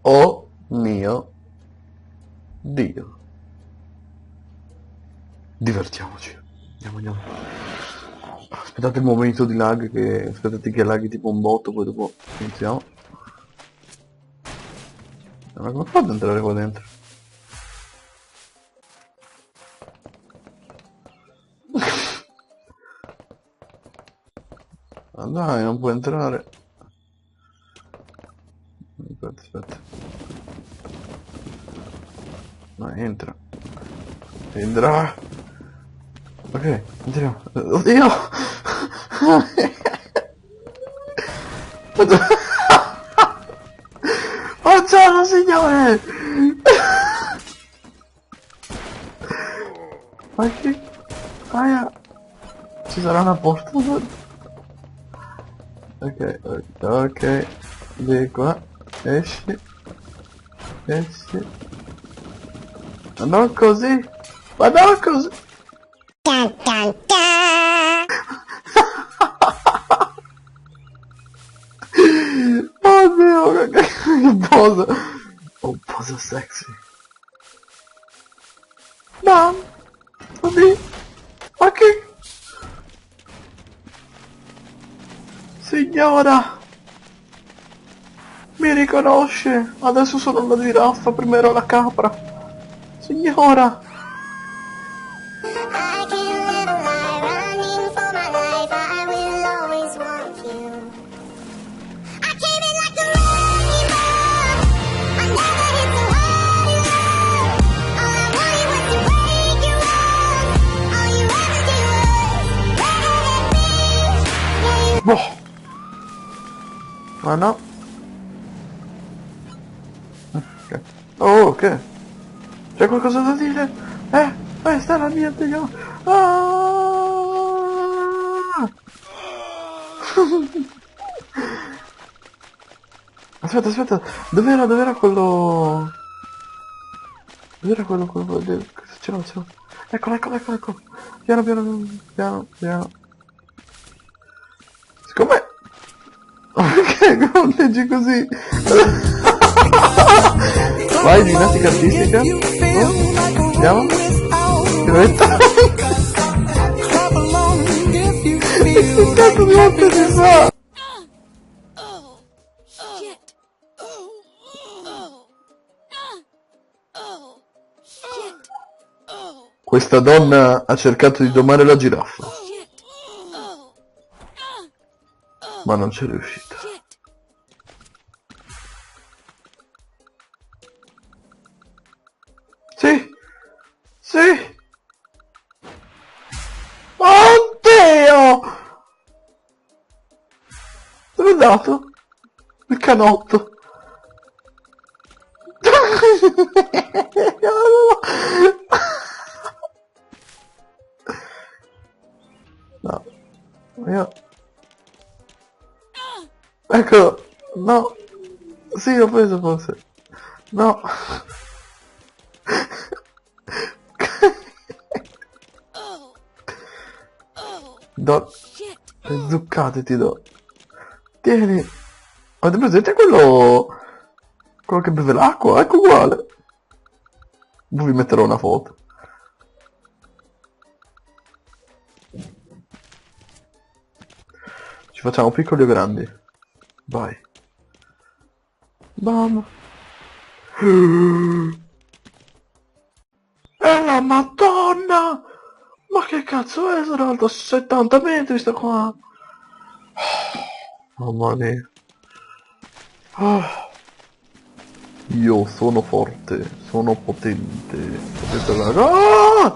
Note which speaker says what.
Speaker 1: Oh mio Dio. Divertiamoci. Andiamo. Aspettate il momento di lag che... Aspettate che laghi tipo un botto, poi dopo iniziamo. Ma come fate ad entrare qua dentro? Ma dai, non può entrare. Aspetta. No, entra. Entra. Ok, entriamo. Oddio! Buongiorno signore! Ma che... Aia! Ci sarà una porta? Ok. Di qua. Esci. Ma non così! Ma non così!
Speaker 2: Dun, dun, dun.
Speaker 1: Oddio, che posa! Oh, posa sexy! No! Oddio! Ma che... Signora! Mi riconosce! Adesso sono la giraffa, prima ero la capra! Signora!
Speaker 2: I can't live a lie, running for my life. I will always want you. I came in like a wrecking ball. I never hit so hard in love. All I wanted was to break your walls. All you ever did was let me. Yeah, you
Speaker 1: Boh! Ma no! Ok. Oh, ok! C'è qualcosa da dire? Questa è la mia teoria! Ah! Aspetta, dov'era quello... Dov'era quello... Ce l'ho. Eccolo. Piano. Siccome... Perché conteggi così? Vai, ginnastica artistica. Oh, andiamo. Pirouetta. Che cazzo di volte si fa? Questa donna ha cercato di domare la giraffa, ma non c'è riuscita. Sì! Oddio! Dove è andato? Il canotto. No. Io... Ecco. No. Sì, ho preso forse. No. Do... Le zuccate ti do. Tieni. Avete presente quello... Quello che beve l'acqua? Ecco uguale. Vi metterò una foto. Ci facciamo piccoli o grandi? Vai. Bam. E la madonna! Ma che cazzo è? Sarà alto 70 metri sta qua. Mamma mia. Io sono forte, sono potente. Potete la...